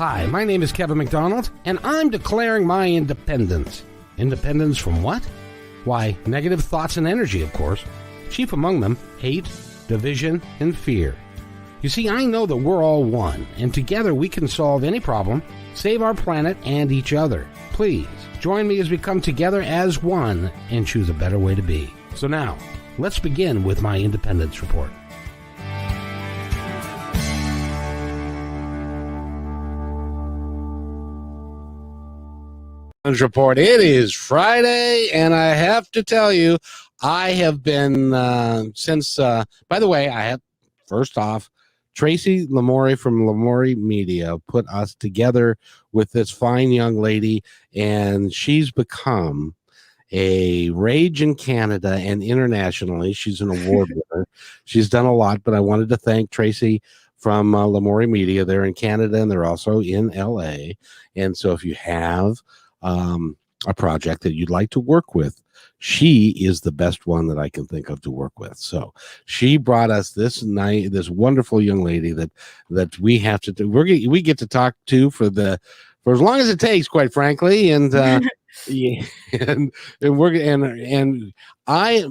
Hi, my name is Kevin McDonald, and I'm declaring my independence. Independence from what? Why, negative thoughts and energy, of course. Chief among them, hate, division, and fear. You see, I know that we're all one, and together we can solve any problem, save our planet and each other. Please, join me as we come together as one and choose a better way to be. So now, let's begin with my independence report. Report. It is Friday, and I have to tell you, I have been by the way, I have, first off, Tracy Lamori from Lamori Media put us together with this fine young lady, and she's become a rage in Canada and internationally. She's an award winner. She's done a lot, but I wanted to thank Tracy from Lamori Media. They're in Canada, and they're also in LA. And so if you have a project that you'd like to work with, she is the best one that I can think of to work with. So she brought us this wonderful young lady that we have to do. We get to talk to for as long as it takes, quite frankly. And yeah, and I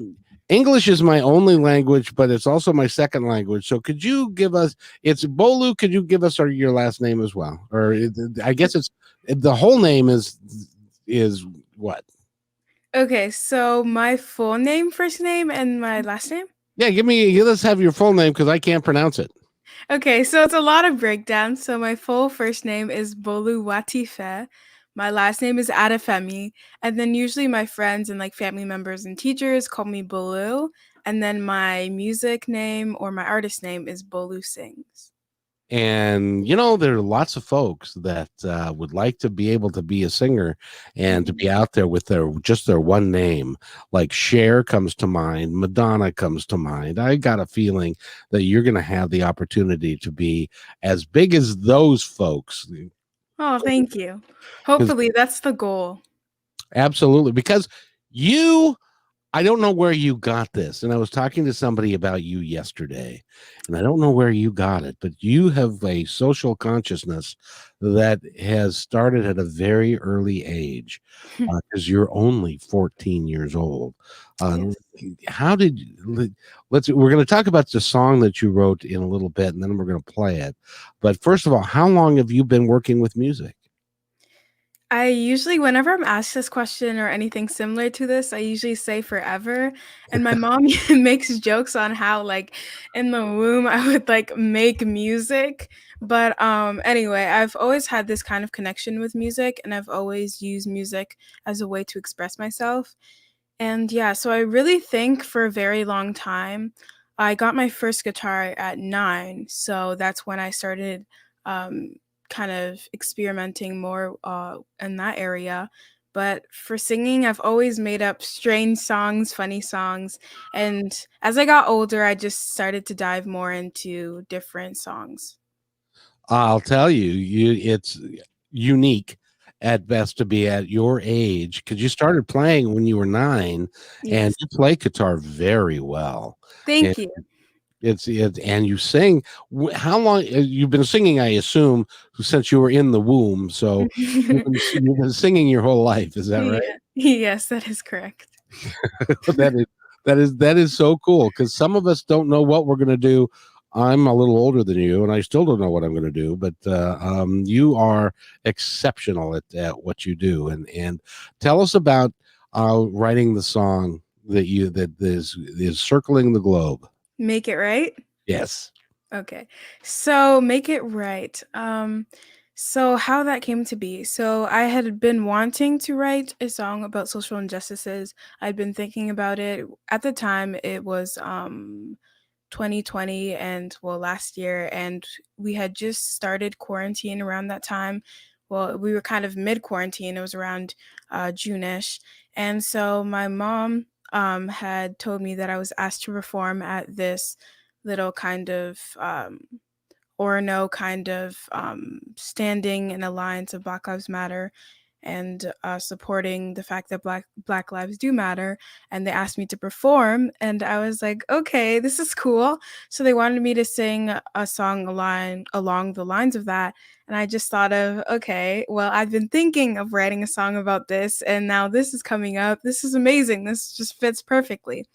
English is my only language, but it's also my second language. So could you give us? It's Bolu. Could you give us your last name as well? Or I guess it's the whole name is what? Okay, so my full name, first name, and my last name? Yeah, let's have your full name because I can't pronounce it. Okay, so it's a lot of breakdowns. So my full first name is Bolu Adefemi. My last name is Adefemi. And then usually my friends and like family members and teachers call me Bolu. And then my music name or my artist name is Bolu Sings. And, there are lots of folks that would like to be able to be a singer and to be out there with their one name. Like Cher comes to mind. Madonna comes to mind. I got a feeling that you're going to have the opportunity to be as big as those folks. Oh, thank you. Hopefully that's the goal. Absolutely. Because I don't know where you got this. And I was talking to somebody about you yesterday, and I don't know where you got it, but you have a social consciousness that has started at a very early age because you're only 14 years old. Yes. We're going to talk about the song that you wrote in a little bit, and then we're going to play it. But first of all, how long have you been working with music? I usually, whenever I'm asked this question or anything similar to this, I usually say forever. And my mom makes jokes on how, like, in the womb, I would like make music. But anyway, I've always had this kind of connection with music, and I've always used music as a way to express myself. And yeah, so I really think for a very long time, I got my first guitar at 9. So that's when I started um, kind of experimenting more in that area. But for singing, I've always made up strange songs, funny songs. And as I got older, I just started to dive more into different songs. I'll tell you, it's unique at best to be at your age because you started playing when you were 9, and Yes. you play guitar very well. And Thank you. and you sing. How long you've been singing? I assume since you were in the womb. So you've been singing your whole life. Is that right? Yeah. Yes, that is correct. that is so cool because some of us don't know what we're going to do. I'm a little older than you, and I still don't know what I'm going to do. But you are exceptional at what you do. And tell us about writing the song that is circling the globe. Make it right. Yes. Okay. So make it right. So how that came to be. So I had been wanting to write a song about social injustices. I'd been thinking about it. At the time it was 2020 and well last year, and we had just started quarantine around that time. Well, we were kind of mid quarantine. It was around June-ish. And so my mom had told me that I was asked to perform at this little kind of or no kind of standing in alliance of Black Lives Matter. and supporting the fact that Black lives do matter. And they asked me to perform, and I was like, okay, this is cool. So they wanted me to sing a song along the lines of that. And I just thought of, okay, well, I've been thinking of writing a song about this, and now this is coming up. This is amazing. This just fits perfectly.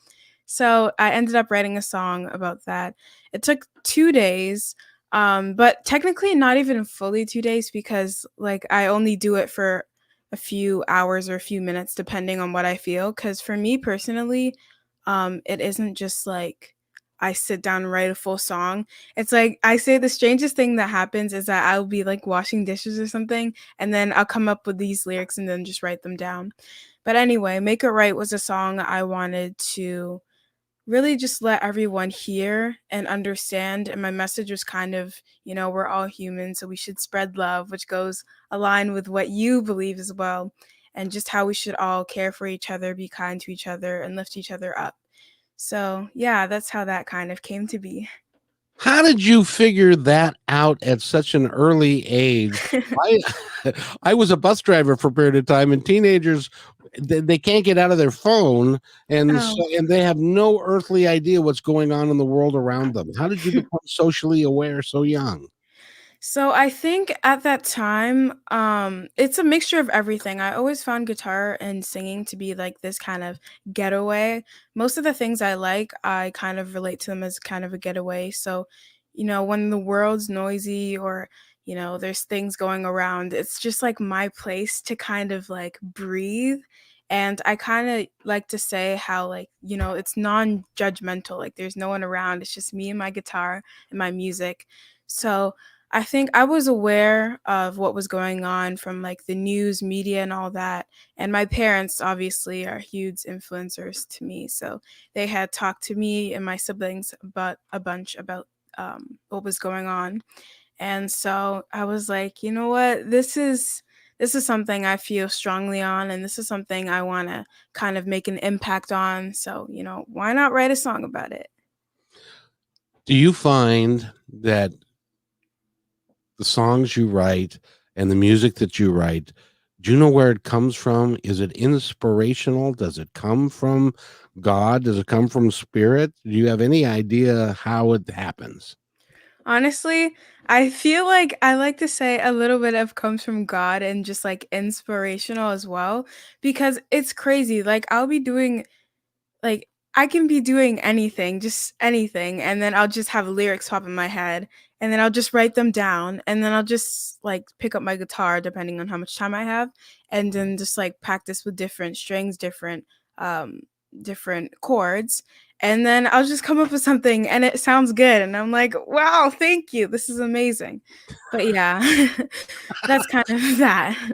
So I ended up writing a song about that. It took 2 days, but technically not even fully 2 days, because like I only do it for a few hours or a few minutes depending on what I feel. Because for me personally, it isn't just like I sit down and write a full song. It's like I say the strangest thing that happens is that I'll be like washing dishes or something, and then I'll come up with these lyrics and then just write them down. But anyway, Make It Right was a song I wanted to really just let everyone hear and understand. And my message was kind of, we're all human, so we should spread love, which goes align with what you believe as well, and just how we should all care for each other, be kind to each other, and lift each other up. So, yeah, that's how that kind of came to be. How did you figure that out at such an early age? I I was a bus driver for a period of time, and teenagers they can't get out of their phone, and Oh. and they have no earthly idea what's going on in the world around them. How did you become socially aware so young? So I think at that time, it's a mixture of everything. I always found guitar and singing to be like this kind of getaway. Most of the things I like, I kind of relate to them as kind of a getaway. So, when the world's noisy or, there's things going around, it's just like my place to kind of like breathe. And I kind of like to say how, like, it's non judgmental. Like, there's no one around. It's just me and my guitar and my music. So, I think I was aware of what was going on from like the news, media, and all that. And my parents obviously are huge influencers to me. So they had talked to me and my siblings about a bunch about what was going on. And so I was like, you know what? This is something I feel strongly on, and this is something I want to kind of make an impact on. So, why not write a song about it? Do you find that the songs you write and the music that you write, do you know where it comes from? Is it inspirational? Does it come from God? Does it come from spirit? Do you have any idea how it happens? Honestly, I feel like I like to say a little bit of comes from God and just like inspirational as well, because it's crazy. Like I'll be doing like I can be doing anything, just anything, and then I'll just have lyrics pop in my head, and then I'll just write them down, and then I'll just like pick up my guitar depending on how much time I have, and then just like practice with different strings, um different chords, and then I'll just come up with something and it sounds good, and I'm like, "Wow, thank you. This is amazing." But yeah, that's kind of that.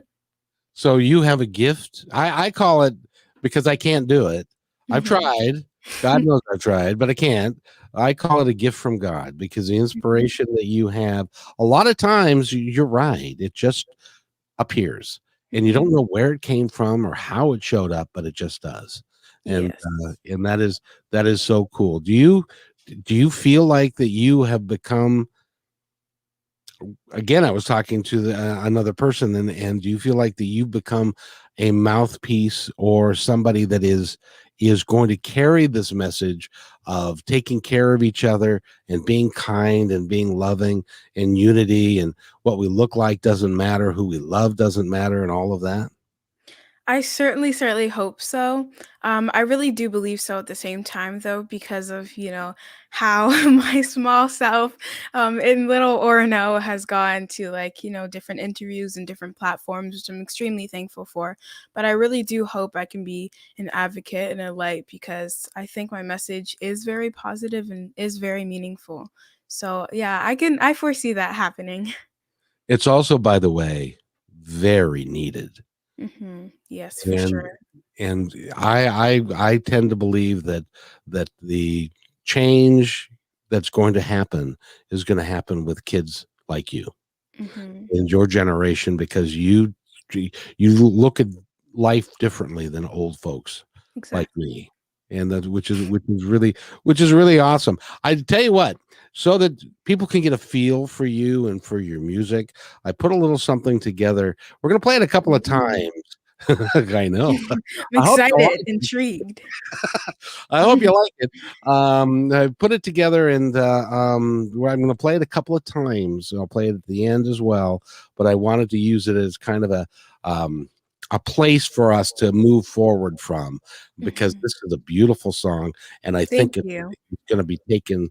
So you have a gift. I call it, because I can't do it. I've Mhm. tried. God knows I've tried, but I can't. I call it a gift from God, because the Mhm. inspiration that you have, a lot of times you're right. It just appears, and you don't Mhm. know where it came from or how it showed up, but it just does. And Yes. and that is so cool. Do you feel like that you have become, again, I was talking to another person, and do you feel like that you've become a mouthpiece or somebody that is going to carry this message of taking care of each other and being kind and being loving and unity, and what we look like doesn't matter, who we love doesn't matter, and all of that? I certainly hope so. I really do believe so at the same time, though, because of, how my small self in little or no has gone to like, different interviews and different platforms, which I'm extremely thankful for. But I really do hope I can be an advocate and a light, because I think my message is very positive and is very meaningful. So yeah, I foresee that happening. It's also, by the way, very needed. Yes, for and sure. and I tend to believe that the change that's going to happen is going to happen with kids like you Hmm. in your generation, because you look at life differently than old folks like Exactly. me, and which is really awesome. I tell you what, so that people can get a feel for you and for your music, I put a little something together. We're gonna play it a couple of times. I know. I'm I hope you excited, like it. intrigued. I hope you like it. I put it together, and I'm going to play it a couple of times. I'll play it at the end as well. But I wanted to use it as kind of a place for us to move forward from, because this is a beautiful song, and I Thank think it's you. going to be taken.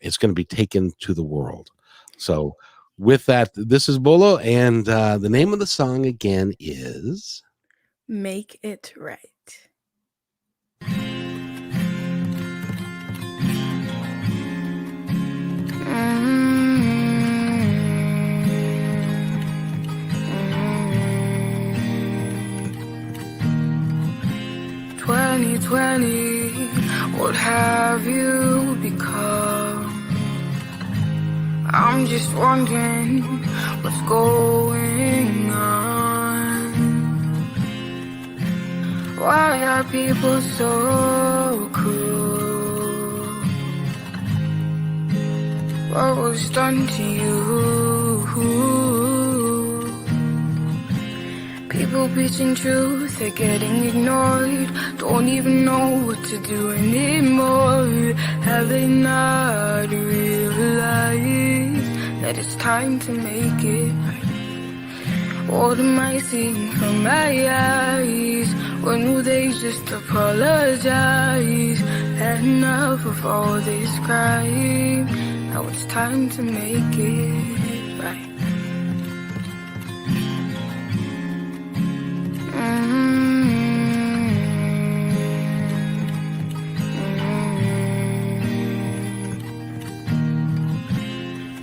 It's going to be taken to the world. So, with that, this is Bolo, and the name of the song again is Make it right. Mm-hmm. 2020, what have you become? I'm just wondering what's going on. Why are people so cruel? What was done to you? People preaching truth, they're getting ignored. Don't even know what to do anymore. Have they not realized that it's time to make it right? What am I seeing from my eyes? When will they just apologize? Had enough of all this crime. Now it's time to make it right.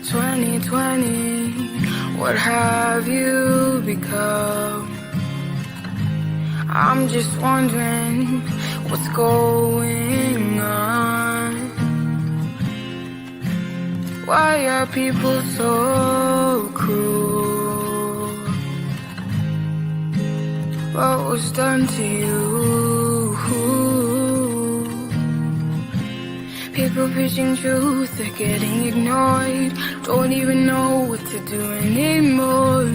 2020, what have you become? I'm just wondering what's going on. Why are people so cruel? What was done to you? People preaching truth, they're getting ignored. Don't even know what to do anymore.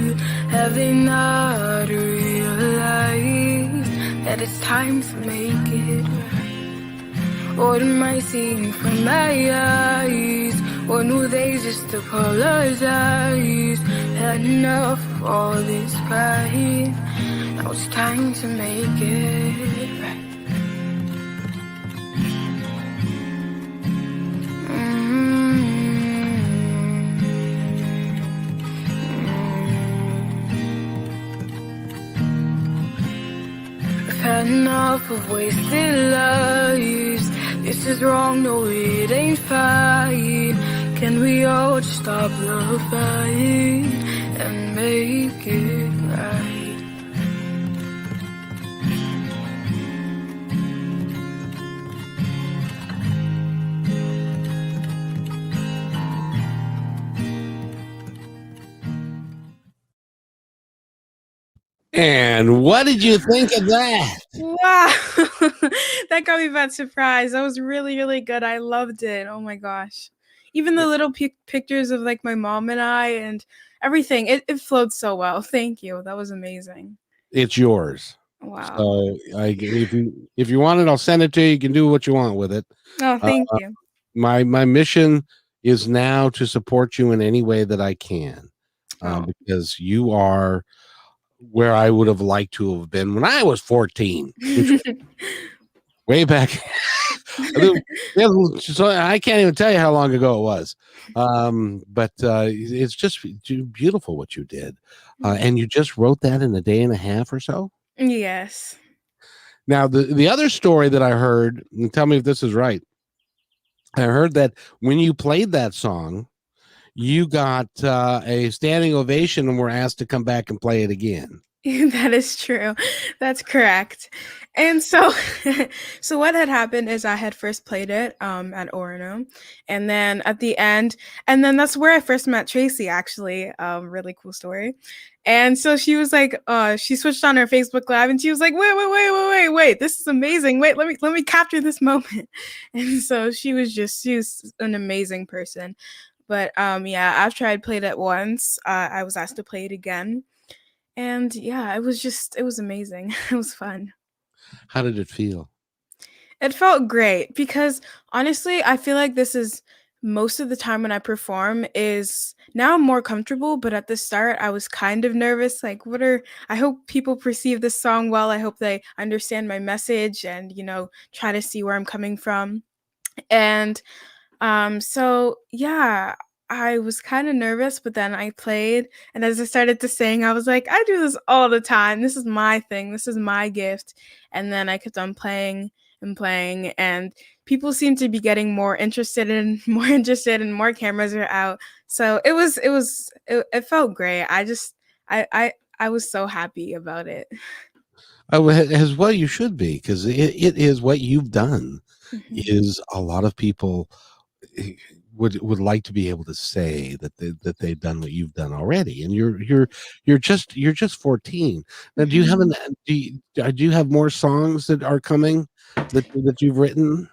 Have they not realized that it's time to make it right? What am I seeing from my eyes? When will they just apologize? Had enough of all this pride. Now it's time to make it right. Had enough of wasted lives. This is wrong, no it ain't fine. Can we all just stop the fight and make it right? And what did you think of that? Wow. That got me by surprise. That was really, really good. I loved it. Oh my gosh. Even the little pictures of like my mom and I and everything, it flowed so well. Thank you. That was amazing. It's yours. Wow. So if you want it, I'll send it to you. You can do what you want with it. Oh, thank you. My mission is now to support you in any way that I can, because you are where I would have liked to have been when I was 14, way back. So I can't even tell you how long ago it was, but it's just beautiful what you did, and you just wrote that in a day and a half or so. Yes. Now the other story that I heard, and tell me if this is right, I heard that when you played that song, you got a standing ovation and were asked to come back and play it again. That is true. That's correct. And so so what had happened is I had first played it at Orono, and then at the end, and then that's where I first met Tracy actually. Really cool story. And so she was like she switched on her Facebook Live and she was like, "Wait, this is amazing. Wait, let me capture this moment." And so she was an amazing person. But yeah, after I'd played it once, I was asked to play it again, and yeah, it was amazing. It was fun. How did it feel? It felt great because honestly, I feel like this is most of the time when I perform is now I'm more comfortable, but at the start I was kind of nervous. Like, I hope people perceive this song well. I hope they understand my message and, try to see where I'm coming from. And so yeah, I was kind of nervous, but then I played, and as I started to sing, I was like, I do this all the time. This is my thing. This is my gift. And then I kept on playing and playing, and people seem to be getting more interested and more interested, and more cameras are out. So it felt great. I was so happy about it. Oh, as well you should be, because it is what you've done. Mhm. Is a lot of people eh, would like to be able to say that they've done what you've done already, and you're just 14. Now, Mhm. do you have more songs that are coming that you've written?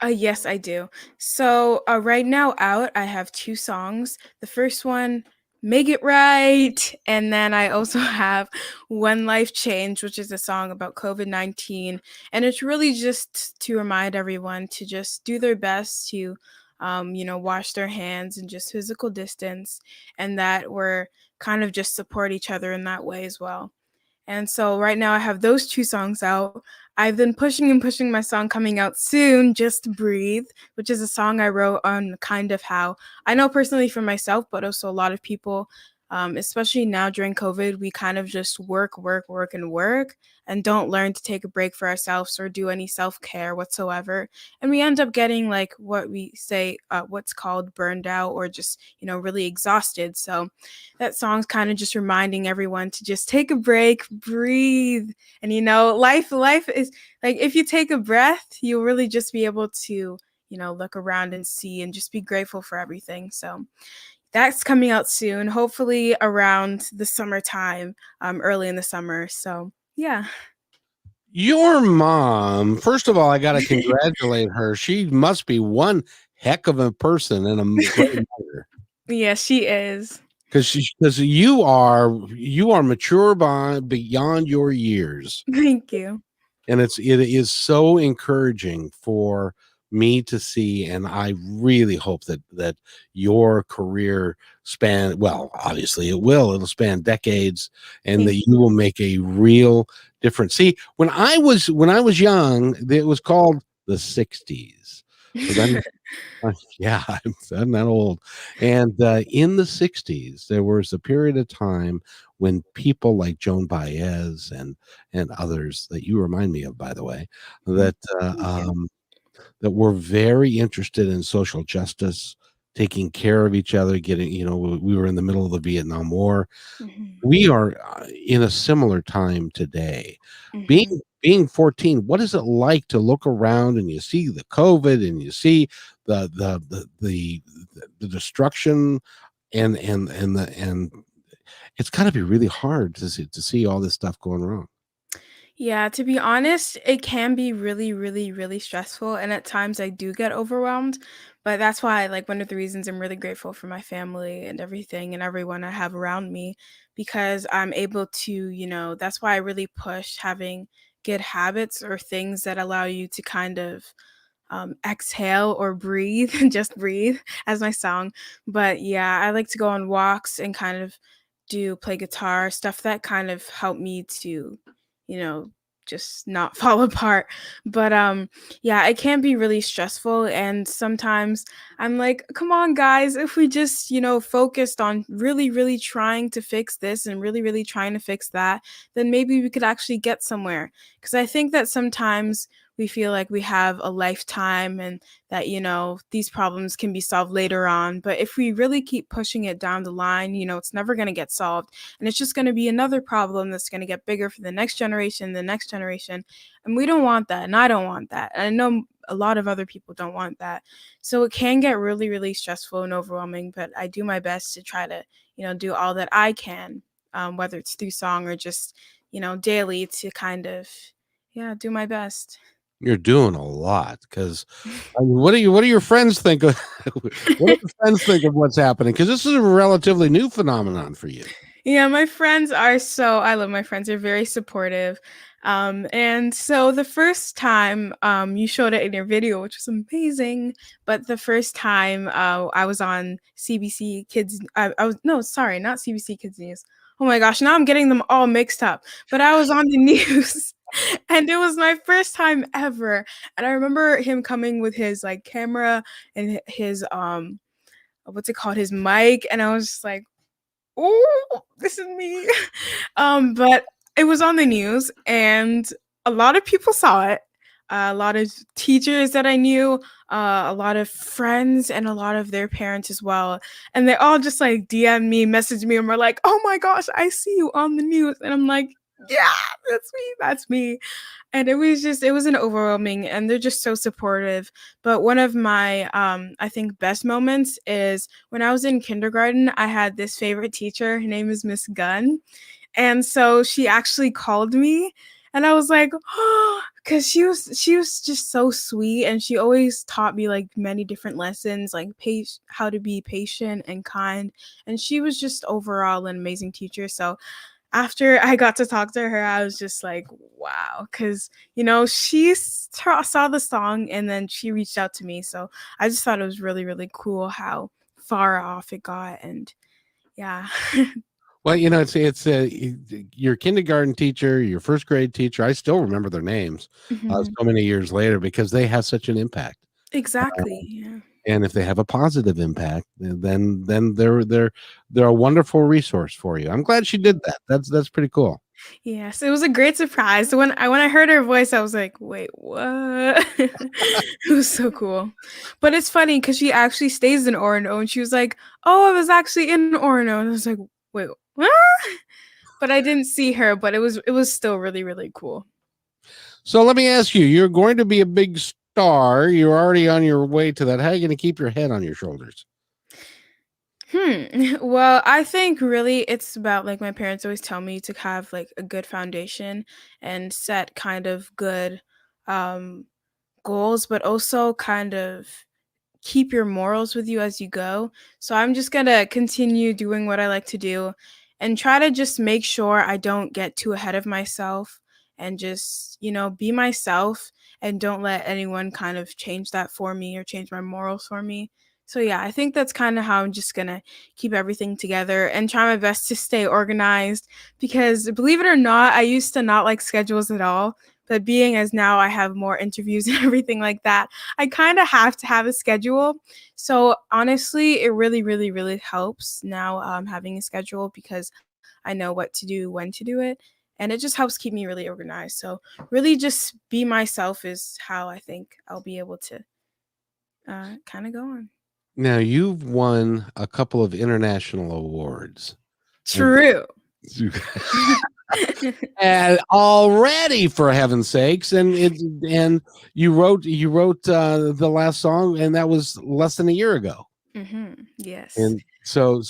Yes, I do. So right now out, I have two songs. The first one, "Make It Right," and then I also have "One Life Change," which is a song about COVID-19, and it's really just to remind everyone to just do their best to, wash their hands and just physical distance, and that we're kind of just support each other in that way as well. And so right now I have those 2 songs out. I've been pushing and pushing my song coming out soon, "Just Breathe," which is a song I wrote on kind of how I know personally for myself, but also a lot of people, especially now during COVID, we kind of just work, work, work, and work, and don't learn to take a break for ourselves or do any self-care whatsoever. And we end up getting like what we say, what's called burned out or just, really exhausted. So that song's kind of just reminding everyone to just take a break, breathe. And life is like if you take a breath, you'll really just be able to, look around and see and just be grateful for everything. So that's coming out soon, hopefully around the summertime, early in the summer. So yeah. Your mom, first of all, I got to congratulate her. She must be one heck of a person and a great mother. Yeah, she is. Because you are mature beyond your years, Thank you. and it is so encouraging for me to see, and I really hope that your career span, well, obviously it'll span decades, and that Thank you will make a real difference. See, when I was young, it was called the 60s, because you. yeah, I'm that old. And in the 60s, there was a period of time when people like Joan Baez and others that you remind me of, by the way, that Thank you. that were very interested in social justice, taking care of each other, getting, we were in the middle of the Vietnam War. Mhm, We are in a similar time today. Being mhm. being 14, what is it like to look around and you see the COVID and you see the destruction and it's got to be really hard to see all this stuff going wrong. Yeah, to be honest, it can be really, really, really stressful, and at times I do get overwhelmed, but that's why, like, one of the reasons I'm really grateful for my family and everything and everyone I have around me because I'm able to, that's why I really push having good habits or things that allow you to kind of exhale or breathe, just breathe as my song. But yeah, I like to go on walks and kind of play guitar, stuff that kind of help me to, you know, just not fall apart. But yeah, it can be really stressful and sometimes I'm like, come on guys, if we just, focused on really really trying to fix this and really really trying to fix that, then maybe we could actually get somewhere. Cuz I think that sometimes we feel like we have a lifetime and that, these problems can be solved later on. But if we really keep pushing it down the line, it's never going to get solved. And it's just going to be another problem that's going to get bigger for the next generation, the next generation. And we don't want that. And I don't want that. And I know a lot of other people don't want that. So it can get really, really stressful and overwhelming. But I do my best to try to, do all that I can, whether it's through song or just, daily to kind of, do my best. You're doing a lot because what do your friends think of what do your friends think of what's happening? Because this is a relatively new phenomenon for you. Yeah, my friends are I love my friends. They're very supportive. And so the first time you showed it in your video, which was amazing, but the first time I was on CBC Kids, I was, no, sorry, not CBC Kids News. Oh my gosh, now I'm getting them all mixed up. But I was on the news and it was my first time ever. And I remember him coming with his like camera and his what's it called, his mic, and I was just like, oh, this is me. But it was on the news and a lot of people saw it. A lot of teachers that I knew, a lot of friends, and a lot of their parents as well. And they all just like DM me, message me, and were like, "Oh my gosh, I see you on the news." And I'm like, "Yeah, that's me. That's me." And it was an overwhelming, and they're just so supportive. But one of my I think best moments is when I was in kindergarten. I had this favorite teacher. Her name is Miss Gunn, and so she actually called me, and I was like, oh, because she was just so sweet, and she always taught me like many different lessons, like how to be patient and kind, and she was just overall an amazing teacher. So after I got to talk to her, I was just like, wow, because, she saw the song and then she reached out to me. So I just thought it was really, really cool how far off it got. And yeah. Well, it's your kindergarten teacher, your first grade teacher. I still remember their names Mhm. so many years later because they have such an impact. Exactly. Yeah. And if they have a positive impact, then they're a wonderful resource for you. I'm glad she did that. That's pretty cool. Yes, it was a great surprise. So when I heard her voice, I was like, "Wait, what?" It was so cool. But it's funny because she actually stays in Orono, and she was like, "Oh, I was actually in Orono," and I was like, "Wait, what?" But I didn't see her, but it was still really, really cool. So let me ask you, you're going to be a big star. You're already on your way to that. How are you going to keep your head on your shoulders? Well, I think really it's about like my parents always tell me to have like a good foundation and set kind of good um goals, but also kind of keep your morals with you as you go. So I'm just going to continue doing what I like to do and try to just make sure I don't get too ahead of myself and just, be myself and don't let anyone kind of change that for me or change my morals for me. So yeah, I think that's kind of how I'm just going to keep everything together and try my best to stay organized because believe it or not, I used to not like schedules at all, but being as now I have more interviews and everything like that, I kind of have to have a schedule. So honestly, it really, really, really helps now having a schedule because I know what to do, when to do it. And it just helps keep me really organized. So really just be myself is how I think I'll be able to kind of go on. Now you've won a couple of international awards. And True. and already for heaven's sakes and you wrote the last song and that was less than a year ago. Yes. And so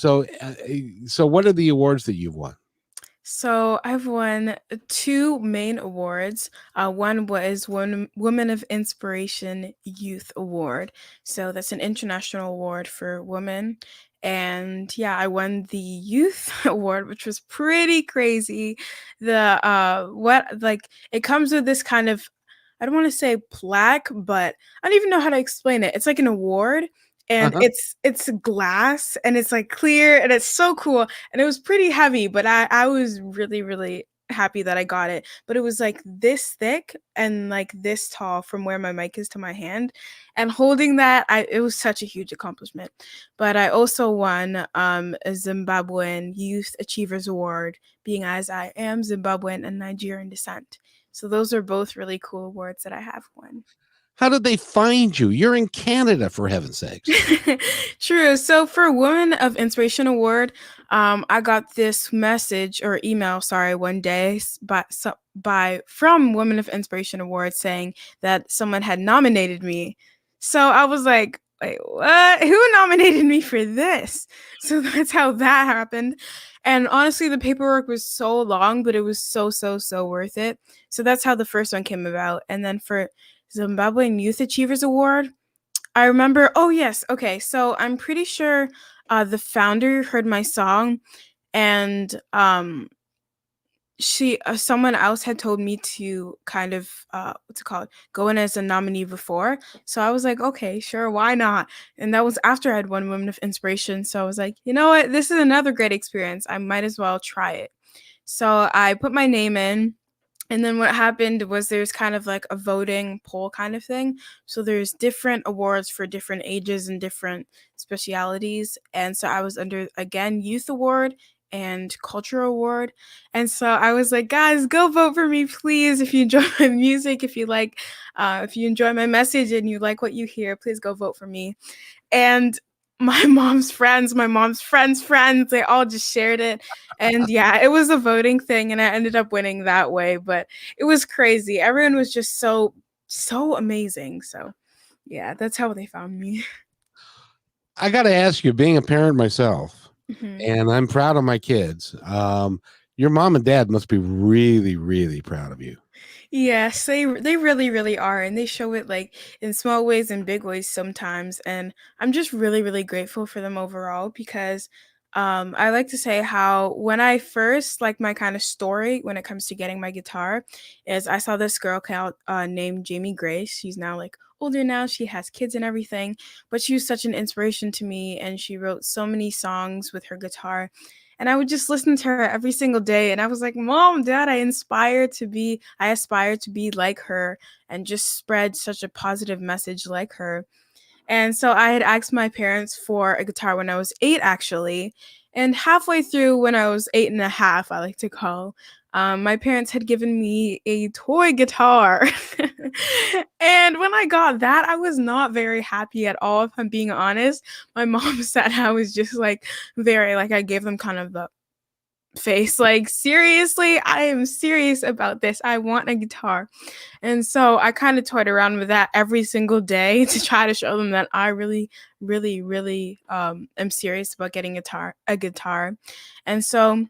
what are the awards that you've won? So I've won two main awards. One was Woman of Inspiration Youth Award. So that's an international award for women. And yeah, I won the Youth Award, which was pretty crazy. The what like it comes with this kind of, I don't want to say plaque, but I don't even know how to explain it. It's like an award and Uh-huh. it's glass and it's like clear and it's so cool and it was pretty heavy, but I was really, really happy that I got it. But it was like this thick and like this tall from where my mic is to my hand. And holding that, it was such a huge accomplishment. But I also won a Zimbabwean Youth Achievers Award, being as I am Zimbabwean and Nigerian descent. So those are both really cool awards that I have won. How did they find you? You're in Canada, for heaven's sakes. True. So for Women of Inspiration Award, I got this message or email, sorry, one day from Women of Inspiration Award saying that someone had nominated me. So I was like, wait, what? Who nominated me for this? So that's how that happened. And honestly, the paperwork was so long, but it was so worth it. So that's how the first one came about. And then for Zimbabwean Youth Achievers Award, I remember, oh yes, okay. So I'm pretty sure the founder heard my song, and someone else had told me to kind of what's it called, go in as a nominee before. So I was like, okay, sure, why not? And that was after I'd won Women of Inspiration. So I was like, you know what, this is another great experience. I might as well try it. So I put my name in. And then what happened was there's kind of like a voting poll kind of thing. So there's different awards for different ages and different specialities. And so I was under, again, Youth Award and Culture Award. And so I was like, guys, go vote for me, please. If you enjoy my music, if you enjoy my message and you like what you hear, please go vote for me. And my mom's friends, they all just shared it. And yeah, it was a voting thing and I ended up winning that way, but it was crazy. Everyone was just so amazing. So yeah, that's how they found me. I got to ask you, being a parent myself, Mhm. and I'm proud of my kids. Your mom and dad must be really, really proud of you. Yes, they really are, and they show it like in small ways and big ways sometimes. And I'm just really grateful for them overall because I like to say how when I first like my kind of story when it comes to getting my guitar is I saw this girl called named Jamie Grace. She's now like older now, she has kids and everything, but she was such an inspiration to me and she wrote so many songs with her guitar. And I would just listen to her every single day. And I was like, Mom, Dad, I aspire to be like her and just spread such a positive message like her. And so I had asked my parents for a guitar when I was 8, actually. And halfway through, when I was 8 and a half, I like to call, my parents had given me a toy guitar. And when I got that, I was not very happy at all, if I'm being honest. My mom said I was just like very, like, I gave them kind of the face, like, seriously, I am serious about this. I want a guitar. And so I kind of toyed around with that every single day to try to show them that I really am serious about getting a guitar. And so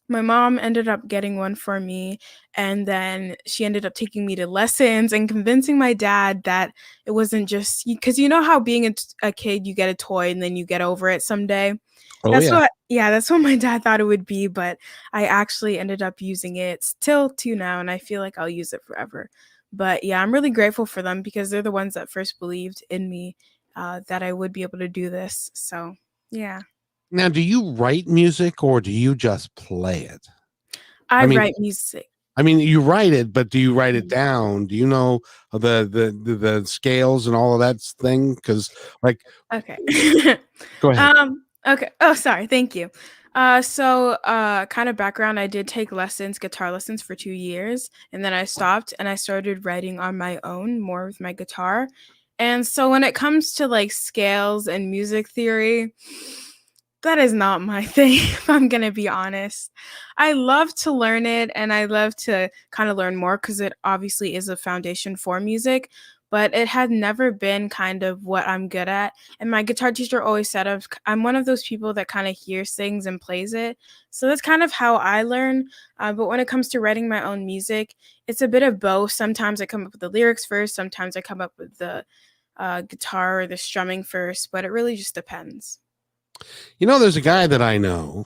my mom ended up getting one for me, and then she ended up taking me to lessons and convincing my dad that it wasn't just because you know how being a kid, you get a toy and then you get over it someday. Oh yeah. That's what my dad thought it would be, but I actually ended up using it still to now, and I feel like I'll use it forever. But yeah, I'm really grateful for them because they're the ones that first believed in me, that I would be able to do this. So yeah, Now, do you write music or do you just play it? I I mean, write music. you write it, but do you write it Mhm. down? Do you know the scales and all of that thing? Because, like, Okay. go ahead. Okay. Oh, sorry. Thank you. Kind of background, I did take guitar lessons for 2 years, and then I stopped and I started writing on my own more with my guitar. And so when it comes to like scales and music theory, that is not my thing, if I'm gonna be honest. I love to learn it and I love to kind of learn more because it obviously is a foundation for music, but it had never been kind of what I'm good at. And my guitar teacher always said I'm one of those people that kind of hears things and plays it. So that's kind of how I learn. But when it comes to writing my own music, it's a bit of both. Sometimes I come up with the lyrics first, sometimes I come up with the guitar or the strumming first, but it really just depends. There's a guy that I know.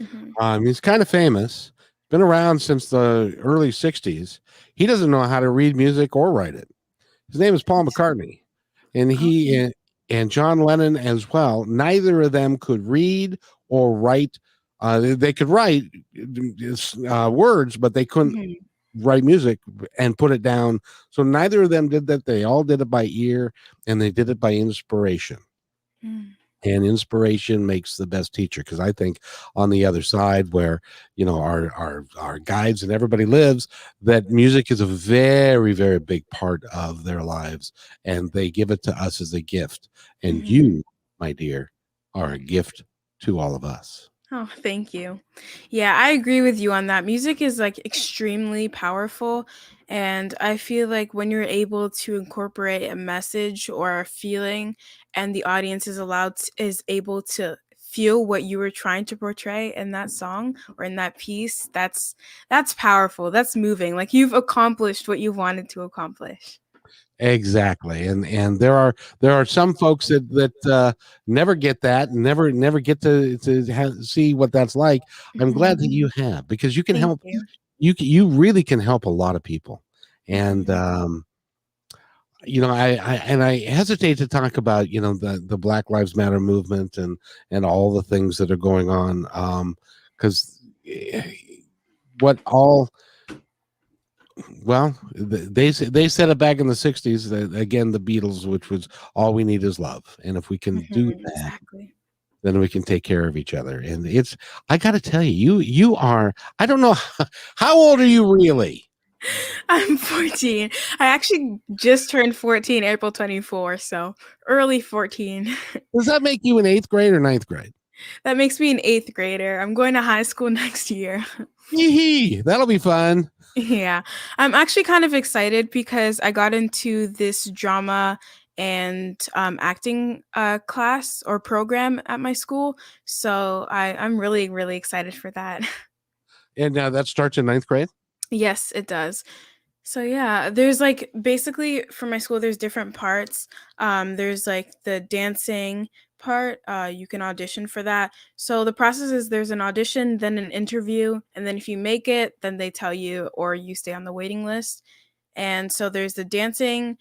Mhm. He's kind of famous, been around since the early 60s. He doesn't know how to read music or write it. His name is Paul McCartney, and he Oh. and John Lennon as well. Neither of them could read or write. They could write words, but they couldn't Mhm. write music and put it down. So neither of them did that. They all did it by ear, and they did it by inspiration. Mm. and inspiration makes the best teacher. Because I think on the other side, where our guides and everybody lives, that music is a very, very big part of their lives, and they give it to us as a gift. And Mhm. you, my dear, are a gift to all of us. Oh, thank you. Yeah, I agree with you on that. Music is like extremely powerful. And I feel like when you're able to incorporate a message or a feeling and the audience is able to feel what you were trying to portray in that song or in that piece, that's powerful. That's moving. Like you've accomplished what you wanted to accomplish. Exactly, and there are some folks that never get that, and never get to see what that's like. I'm glad Mhm. that you have, because you can Thank help. you. You really can help a lot of people, and Mhm. I hesitate to talk about the Black Lives Matter movement and all the things that are going on, because what all well, they said it back in the '60s that, again, the Beatles, which was all we need is love, and if we can do Mhm. that, Exactly. then we can take care of each other. And I got to tell you, you are. I don't know how old are you really? I'm 14. I actually just turned 14 April 24, so early 14. Does that make you an eighth grade or ninth grade? That makes me an 8th grader. I'm going to high school next year. Hee hee, that'll be fun. Yeah. I'm actually kind of excited because I got into this drama and acting class or program at my school. So I'm really, really excited for that. And that starts in ninth grade. Yes, it does. So yeah, there's like basically for my school there's different parts. There's like the dancing part. You can audition for that. So the process is there's an audition, then an interview, and then if you make it, then they tell you or you stay on the waiting list. And so there's the dancing,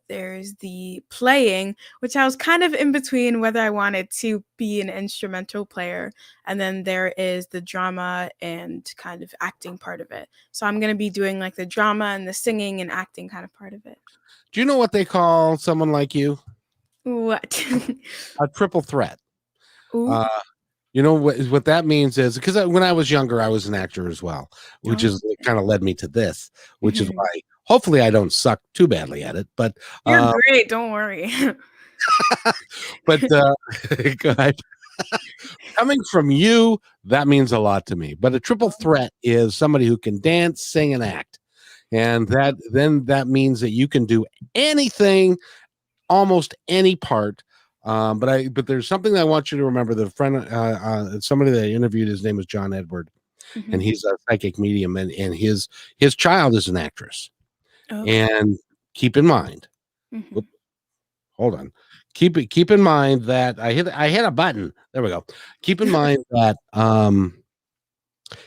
there's the playing, which I was kind of in between whether I wanted to be an instrumental player, and then there is the drama and kind of acting part of it. So I'm going to be doing like the drama and the singing and acting kind of part of it. Do you know what they call someone like you? What? A triple threat. Ooh. Uh, You know what that means is, because when I was younger, I was an actor as well, which Oh, is what kind of led me to this, which is mhm. why hopefully I don't suck too badly at it. But You're uh, great. Don't worry. but go ahead. Coming from you, that means a lot to me. But a triple threat is somebody who can dance, sing, and act, and that means that you can do anything, almost any part. But there's something that I want you to remember. The friend, somebody that I interviewed, his name was John Edward, and Mhm. he's a psychic medium, and his child is an actress. Okay. And keep in mind, Mhm. whoop, hold on, keep in mind that I hit a button. There we go. Keep in mind that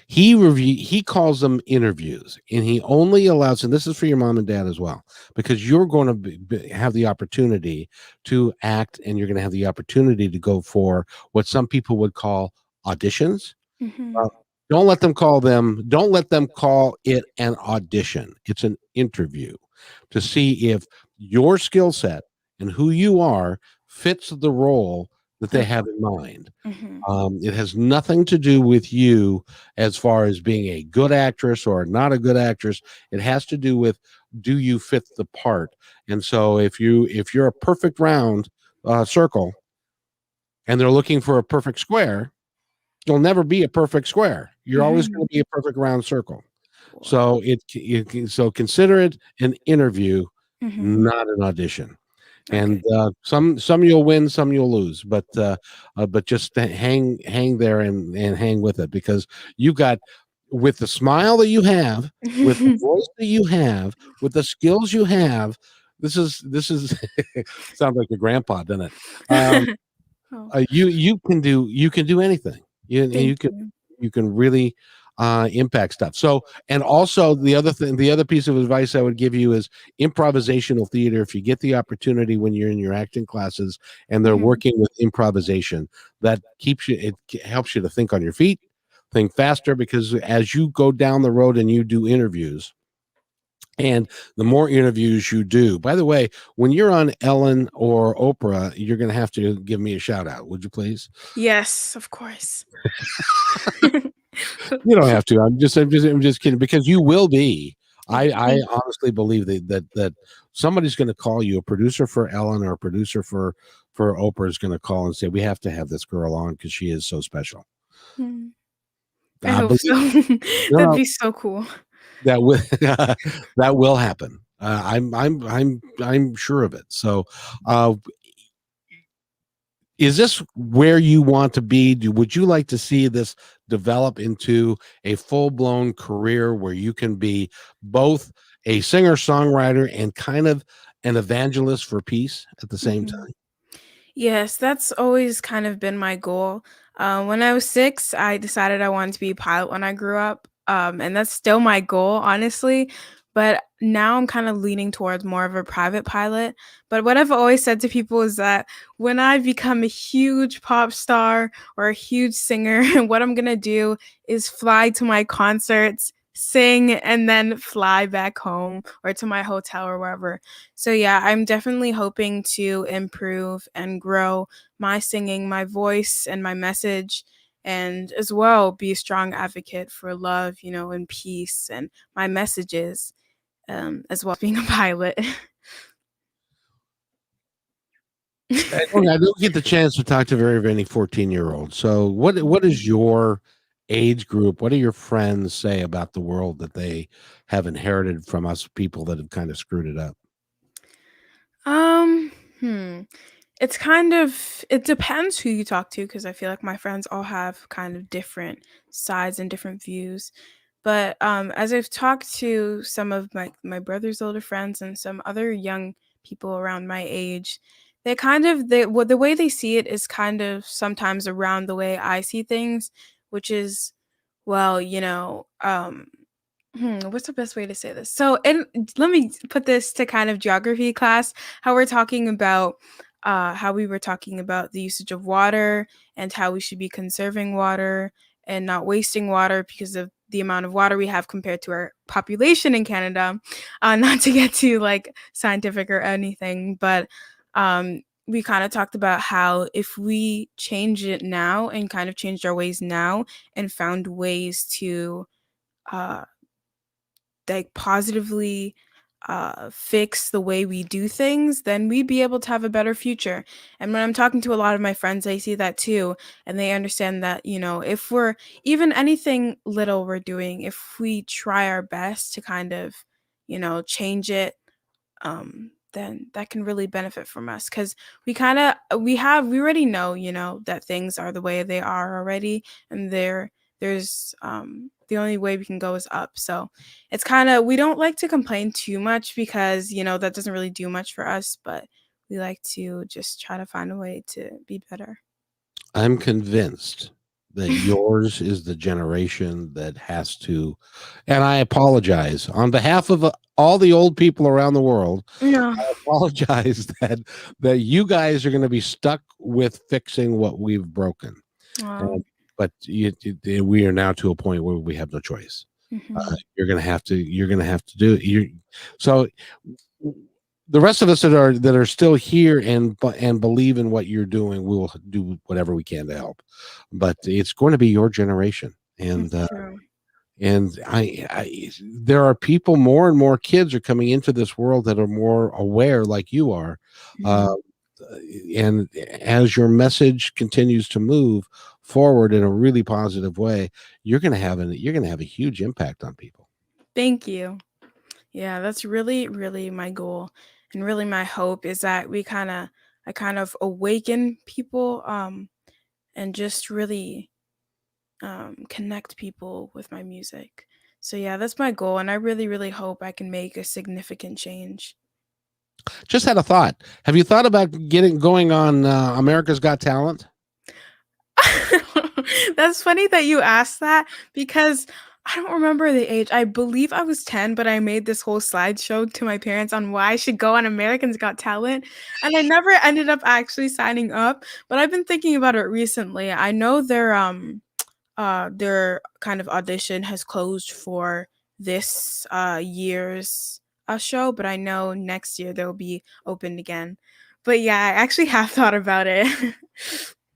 he calls them interviews, and he only allows, and this is for your mom and dad as well, because you're going to have the opportunity to act, and you're going to have the opportunity to go for what some people would call auditions. Mhm. uh, don't let them call it an audition. It's an interview to see if your skill set and who you are fits the role that they Okay. have in mind. Mhm. It has nothing to do with you as far as being a good actress or not a good actress. It has to do with, do you fit the part? And so if you're a perfect round circle, and they're looking for a perfect square, you'll never be a perfect square. You're always going Mhm. to be a perfect round circle. Wow. So so consider it an interview, Mhm. not an audition. Okay. And some you'll win, some you'll lose, but just hang there and hang with it, because you got, with the smile that you have, with the voice that you have, with the skills you have. This is sounds like your grandpa, doesn't it? Um, Oh, you can do anything. You thank can you. really impact stuff. So, and also the other piece of advice I would give you is improvisational theater. If you get the opportunity when you're in your acting classes and they're Mhm. working with improvisation, that helps you to think on your feet, think faster, because as you go down the road and you do interviews, And the more interviews you do, by the way, when you're on Ellen or Oprah, you're going to have to give me a shout out. Would you please? Yes, of course. You don't have to. I'm just kidding because you will be. I Thank honestly believe that somebody's going to call you, a producer for Ellen or a producer for Oprah is going to call and say, we have to have this girl on because she is so special. you. I I hope so. believe no, That'd no, be so cool. that will that will happen. I'm sure of it. So, uh, is this where you want to be? Would you like to see this develop into a full-blown career where you can be both a singer-songwriter and kind of an evangelist for peace at the same Mhm. time? Yes, that's always kind of been my goal. When I was 6, I decided I wanted to be a pilot when I grew up, and that's still my goal, honestly. But now I'm kind of leaning towards more of a private pilot. But what I've always said to people is that when I become a huge pop star or a huge singer, what I'm gonna do is fly to my concerts, sing, and then fly back home or to my hotel or wherever. So yeah, I'm definitely hoping to improve and grow my singing, my voice, and my message, and as well be a strong advocate for love, and peace, and my messages, as well as being a pilot. I don't get the chance to talk to very many 14-year-olds. So, what is your age group? What do your friends say about the world that they have inherited from us people that have kind of screwed it up? Um, hmm. It depends who you talk to because I feel like my friends all have kind of different sides and different views. But as I've talked to some of my brother's older friends and some other young people around my age, the way they see it is kind of sometimes around the way I see things, which is, well, what's the best way to say this? So, and let me put this to kind of geography class, how we were talking about the usage of water and how we should be conserving water and not wasting water because of the amount of water we have compared to our population in Canada. Not to get too like scientific or anything, but we kind of talked about how if we change it now and kind of changed our ways now and found ways to uh like positively fix the way we do things, then we'd be able to have a better future. And when I'm talking to a lot of my friends, they see that too. And they understand that, if we're even anything little we're doing, if we try our best to kind of, change it, then that can really benefit from us because we already know that things are the way they are already, and there's the only way we can go is up. So it's kind of we don't like to complain too much because that doesn't really do much for us, but we like to just try to find a way to be better. I'm convinced that yours is the generation that has to, and I apologize on behalf of all the old people around the world. No. I apologize that you guys are going to be stuck with fixing what we've broken. um, Um, but we are now to a point where we have no choice. mhm. You're going to have to. You're going to have to do it. So the rest of us that are still here and believe in what you're doing, we will do whatever we can to help. But it's going to be your generation, That's true. and I there are people, more and more kids are coming into this world that are more aware, like you are. Mhm. Uh, and as your message continues to move forward in a really positive way, you're going to have a huge impact on people. Thank you. Yeah, that's really, really my goal and really my hope is that I kind of awaken people and just really connect people with my music. So yeah, that's my goal and I really, really hope I can make a significant change. Just had a thought. Have you thought about getting going on America's Got Talent? That's funny that you asked that because I don't remember the age. I believe I was 10, but I made this whole slideshow to my parents on why I should go on Americans Got Talent. And I never ended up actually signing up, but I've been thinking about it recently. I know their kind of audition has closed for this year's. show, but I know next year they'll be opened again. But yeah, I actually have thought about it.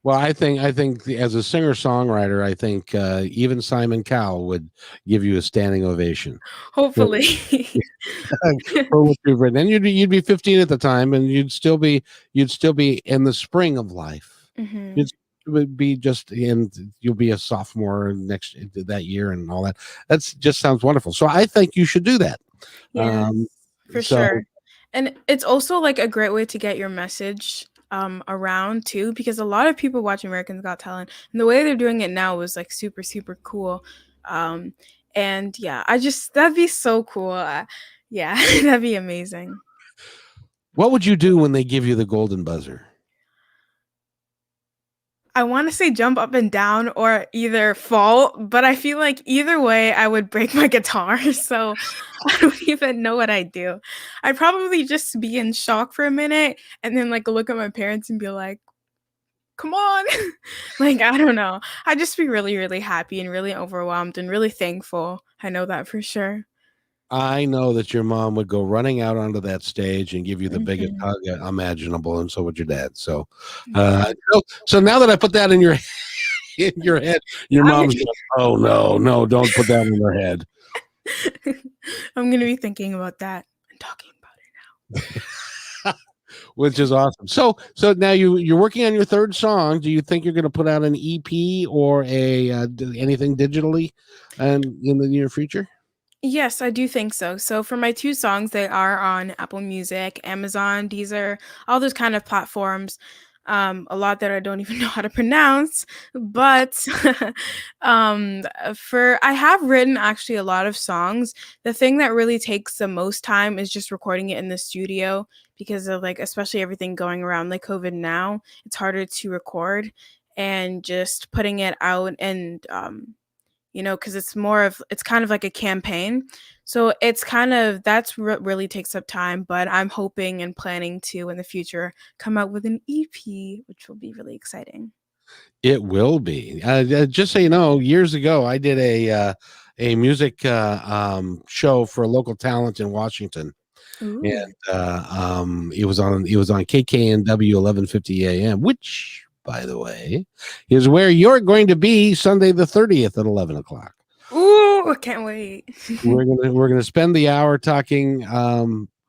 Well, I think as a singer songwriter, I think even Simon Cowell would give you a standing ovation for, Hopefully. for what you've written. And you'd be 15 at the time, and you'd still be in the spring of life. Hmm. You'd would be just in. You'll be a sophomore next that year, and all that. That's just sounds wonderful. So I think you should do that. Yes, Um, for so sure. And it's also like a great way to get your message around too, because a lot of people watch Americans Got Talent, and the way they're doing it now was like super super cool. Um, and yeah, I just that'd be so cool. Yeah, that'd be amazing. what would you do when they give you the golden buzzer? I want to say jump up and down or either fall, but I feel like either way I would break my guitar. So I don't even know what I'd do. I'd probably just be in shock for a minute and then like look at my parents and be like, come on. Like, I don't know. I'd just be really, really happy and really overwhelmed and really thankful. I know that for sure. I know that your mom would go running out onto that stage and give you the biggest Mhm. hug imaginable, and so would your dad. So, Yeah. so now that I put that in your in your head, your I'm mom's going, "Oh no, no, don't put that in her head." I'm gonna be thinking about that and talking about Which is awesome. So now you're working on your third song. Do you think you're going to put out an EP or anything digitally, and in the near future? Yes, I do think so. So for my 2 songs, they are on Apple Music, Amazon, Deezer, all those kind of platforms. A lot that I don't even know how to pronounce, but for I have written actually a lot of songs. The thing that really takes the most time is just recording it in the studio because of like especially everything going around like COVID now, it's harder to record and just putting it out and because it's kind of like a campaign. So it's kind of that's what really takes up time, but I'm hoping and planning to in the future come out with an EP, which will be really exciting. It will be. Just so you know, years ago, I did a music show for a local talent in Washington, and Ooh. it was on KKNW 1150 AM, which, by the way, is where you're going to be Sunday the 30th at 11 o'clock. Ooh, I can't wait. We're gonna spend the hour talking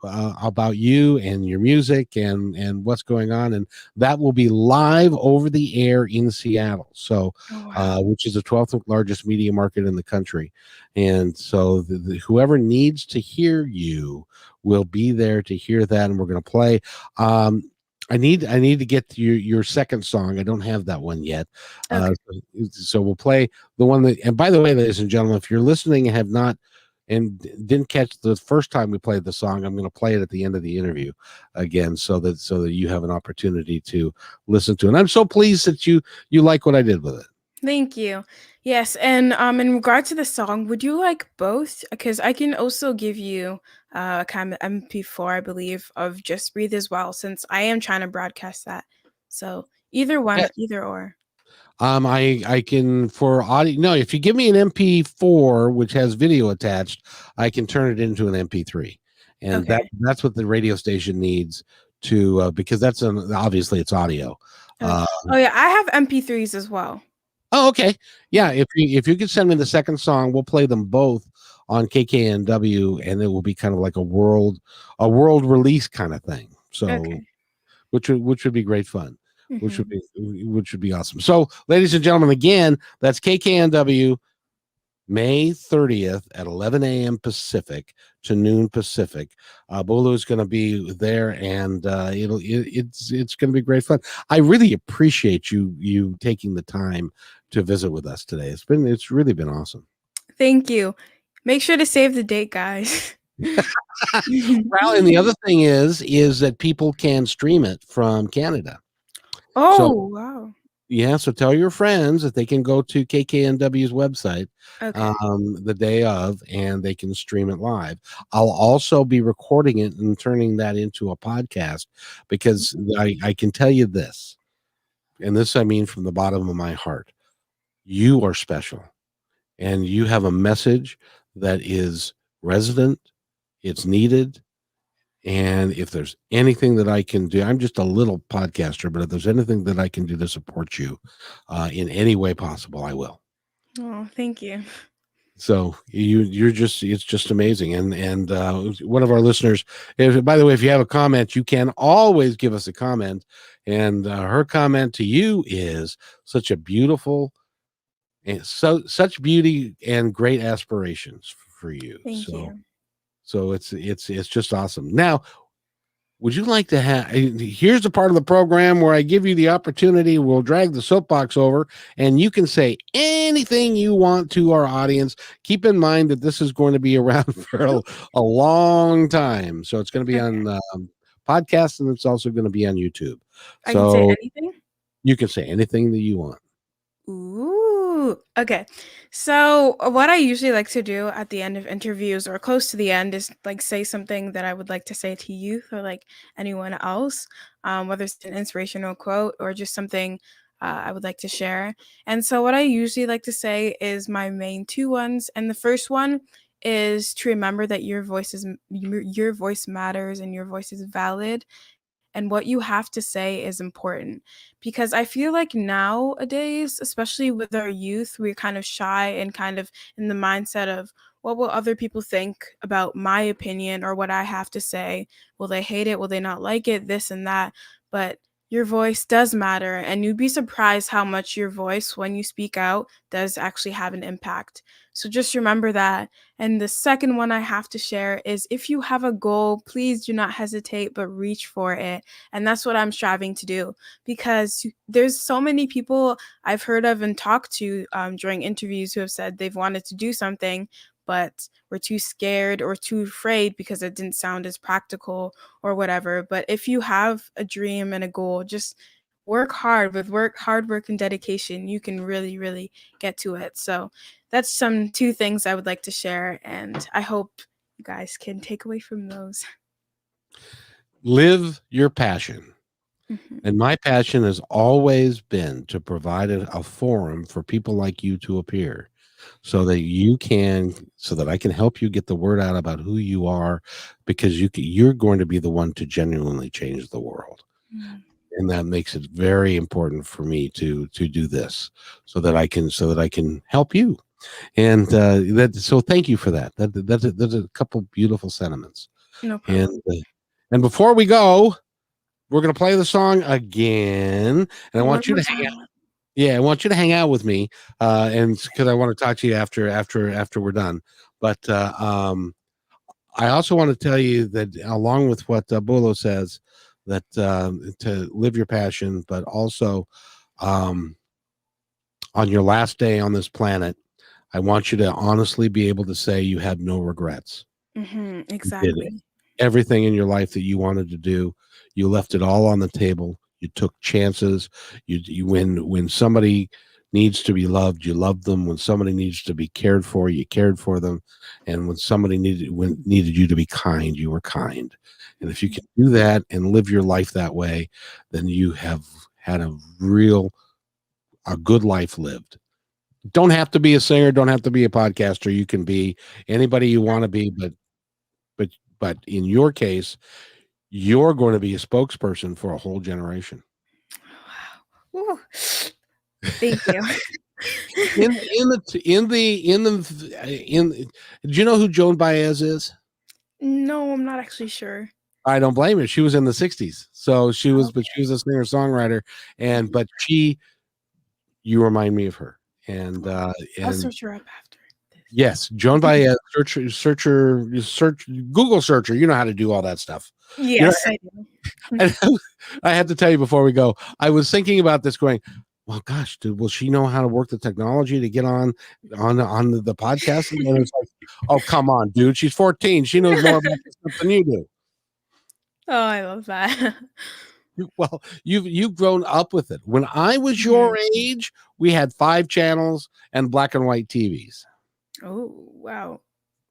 about you and your music and what's going on, and that will be live over the air in Seattle. So, Oh wow. which is the 12th largest media market in the country, and so whoever needs to hear you will be there to hear that, and we're gonna play. Um, I need to get to your second song. I don't have that one yet. Okay. So we'll play the one that. And by the way, ladies and gentlemen, if you're listening and have not and didn't catch the first time we played the song, I'm going to play it at the end of the interview again, so that you have an opportunity to listen to it. And I'm so pleased that you like what I did with it. Thank you. Yes, and in regard to the song, would you like both? Because I can also give you a kind of MP4, I believe, of Just Breathe as well, since I am trying to broadcast that. So either one, Yes. either or. I can for audio. No, if you give me an MP4 which has video attached, I can turn it into an MP3, and Okay. that's what the radio station needs to because obviously it's audio. Okay. Uh, Oh yeah, I have MP3s as well. oh, okay, yeah. If you could send me the second song, we'll play them both on KKNW, and it will be kind of like a world release kind of thing. So Okay. which would be great fun, which would Hmm. be which would be awesome. So, ladies and gentlemen, again, that's KKNW May 30th at 11 a.m. Pacific to noon Pacific. Bolu is going to be there, and it's going to be great fun. I really appreciate you taking the time to visit with us today. It's really been awesome. Thank you. Make sure to save the date, guys. Well, and the other thing is that people can stream it from Canada. So Oh, wow. yeah, so tell your friends that they can go to KKNW's website Okay. the day of, and they can stream it live. I'll also be recording it and turning that into a podcast because I can tell you this, and this I mean from the bottom of my heart. You are special, and you have a message that is resident It's needed. And if there's anything that I can do, I'm just a little podcaster, but if there's anything that I can do to support you in any way possible, I will. Oh, thank you. So it's just amazing. And one of our listeners, by the way, if you have a comment, you can always give us a comment. And her comment to you is such a beautiful and such beauty and great aspirations for you. Thank you. So it's just awesome. Now, would you like to have, here's the part of the program where I give you the opportunity. We'll drag the soapbox over and you can say anything you want to our audience. Keep in mind that this is going to be around for a long time. So it's going to be on podcast, and it's also going to be on YouTube. I can say So anything? you can say anything that you want. Ooh, okay. So what I usually like to do at the end of interviews or close to the end is like say something that I would like to say to youth or like anyone else, whether it's an inspirational quote or just something I would like to share. And so what I usually like to say is my main two ones. And the first one is to remember that your voice matters and your voice is valid and what you have to say is important, because I feel like nowadays, especially with our youth, we're kind of shy and kind of in the mindset of what will other people think about my opinion or what I have to say? Will they hate it? Will they not like it? This and that. But your voice does matter, and you'd be surprised how much your voice, when you speak out, does actually have an impact. So just remember that. And the second one I have to share is, if you have a goal, please do not hesitate, but reach for it. And that's what I'm striving to do, because there's so many people I've heard of and talked to during interviews who have said they've wanted to do something, but were too scared or too afraid because it didn't sound as practical or whatever. But if you have a dream and a goal, just work hard. With hard work and dedication, you can really, really get to it. So that's some two things I would like to share, and I hope you guys can take away from those. Live your passion. Mhm. And my passion has always been to provide a forum for people like you to appear, so that I can help you get the word out about who you are, because you're going to be the one to genuinely change the world. Mm. And that makes it very important for me to do this, so that I can help you. And so thank you for that. That's a couple beautiful sentiments. No And problem. before we go, we're going to play the song again, and I One want you more to hang out. time. Yeah, I want you to hang out with me, and because I want to talk to you after we're done. But I also want to tell you that, along with what Bolo says, that to live your passion, but also um, on your last day on this planet, I want you to honestly be able to say you had no regrets. You did it. Exactly. Everything in your life that you wanted to do, you left it all on the table. You took chances. You when somebody needs to be loved, you loved them. When somebody needs to be cared for, you cared for them. And when somebody needed you to be kind, you were kind. And if you can do that and live your life that way, then you have had a good life lived. Don't have to be a singer, don't have to be a podcaster. You can be anybody you want to be, but but in your case, you're going to be a spokesperson for a whole generation. Wow. Woo. Thank you. Do you know who Joan Baez is? No, I'm not actually sure. I don't blame her. She was in the 60s. So she was Okay. a singer songwriter, Mhm. but you remind me of her. And I'll and search her up after this. yes, Joan Baez, search Google searcher. You know how to do all that stuff. You know, Yes, I do. and I had to tell you before we go, I was thinking about this going, well, gosh, dude, will she know how to work the technology to get on the podcast? And it's like, oh, come on, dude. She's 14. She knows more about this stuff than you do. Oh, I love that. Well, you've grown up with it. When I was Mhm. your age, we had 5 channels and black and white TVs. Oh, wow.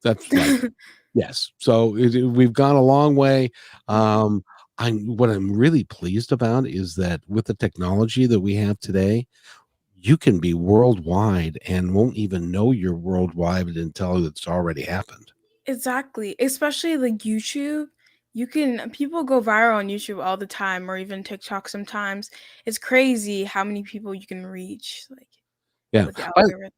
That's like, yes. So we've gone a long way. Mhm. What I'm really pleased about is that with the technology that we have today, you can be worldwide and won't even know you're worldwide until it's already happened. Exactly. Especially like YouTube. People go viral on YouTube all the time, or even TikTok sometimes. It's crazy how many people you can reach, like Yeah. with the algorithm.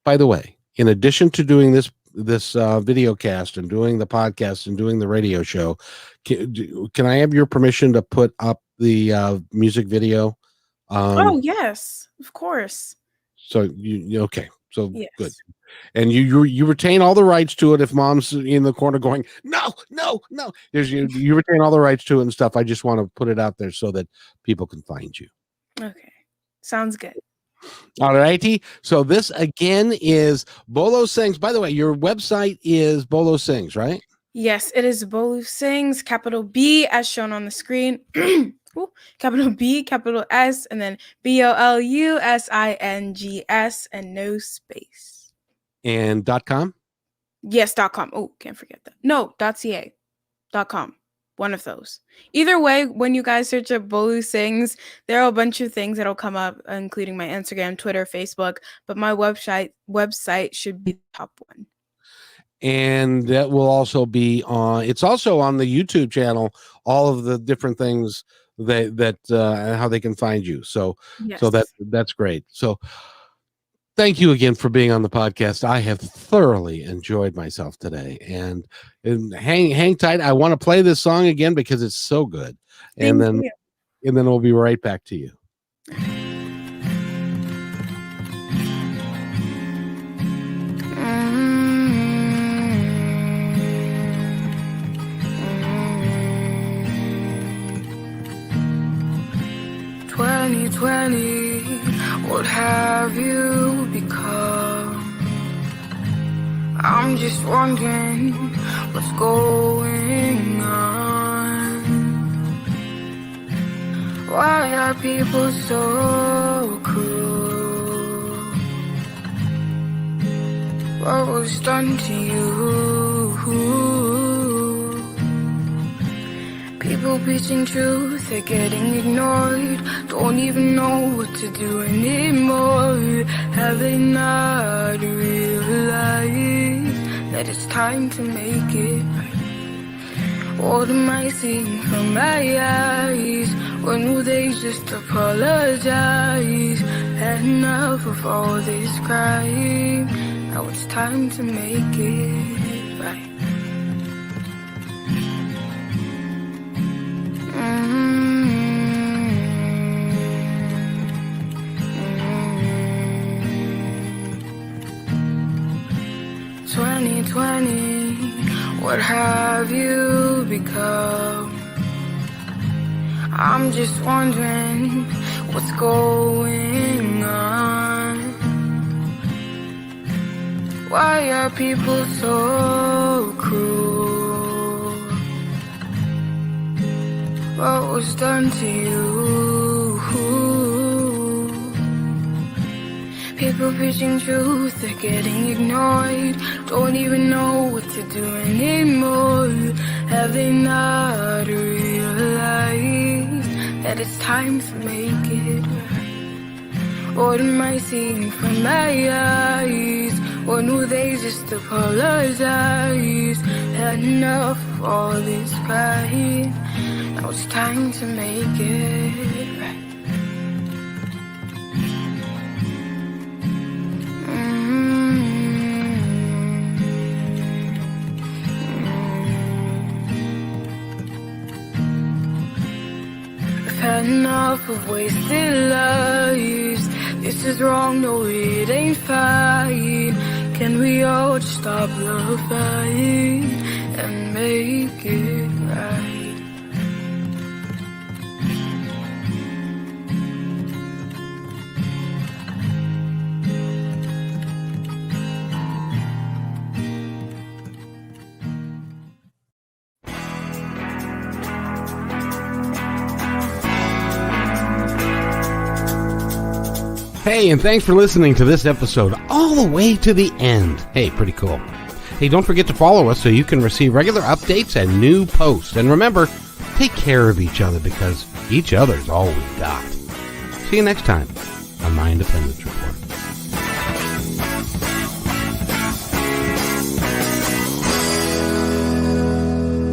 By the way, in addition to doing this video cast and doing the podcast and doing the radio show, can I have your permission to put up the music video? Oh yes, of course. So you okay? So good. Yes. And you retain all the rights to it. If mom's in the corner going, no, no, no, you retain all the rights to it and stuff. I just want to put it out there so that people can find you. Okay. Sounds good. All righty. So this again is Bolo Sings. By the way, your website is Bolo Sings, right? Yes, it is Bolu Sings, capital B as shown on the screen. Ooh, capital B, capital S, and then BOLUSINGS and no space. And .com? Yes, .com. Oh, can't forget that. No, .ca. .com. One of those. Either way, when you guys search up Bolu Sings, there are a bunch of things that'll come up, including my Instagram, Twitter, Facebook, but my website should be the top one. And that will also be on, it's also on the YouTube channel, all of the different things that how they can find you. So Yes. so that's great. So thank you again for being on the podcast. I have thoroughly enjoyed myself today, and hang tight. I want to play this song again because it's so good. And then we'll be right back to you. 2020, what have you become? I'm just wondering what's going on. Why are people so cruel? What was done to you? People preaching truth, they're getting ignored. Don't even know what to do anymore. Have they not realized that it's time to make it right? What am I seeing from my eyes? When will they just apologize? Enough of all this crime. Now it's time to make it right. 2020, what have you become? I'm just wondering what's going on. Why are people so cruel? What was done to you? People preaching truth, they're getting ignored. Don't even know what to do anymore. Have they not realized that it's time to make it right? What am I seeing from my eyes? When will they just apologize? Had enough of all this pride. Now it's time to make it right. Enough of wasted lives. This is wrong, no it ain't fine. Can we all just stop the fight and make it right? Hey, and thanks for listening to this episode all the way to the end. Hey, pretty cool. Hey, don't forget to follow us so you can receive regular updates and new posts. And remember, take care of each other because each other's all we got. See you next time on My Independence Report.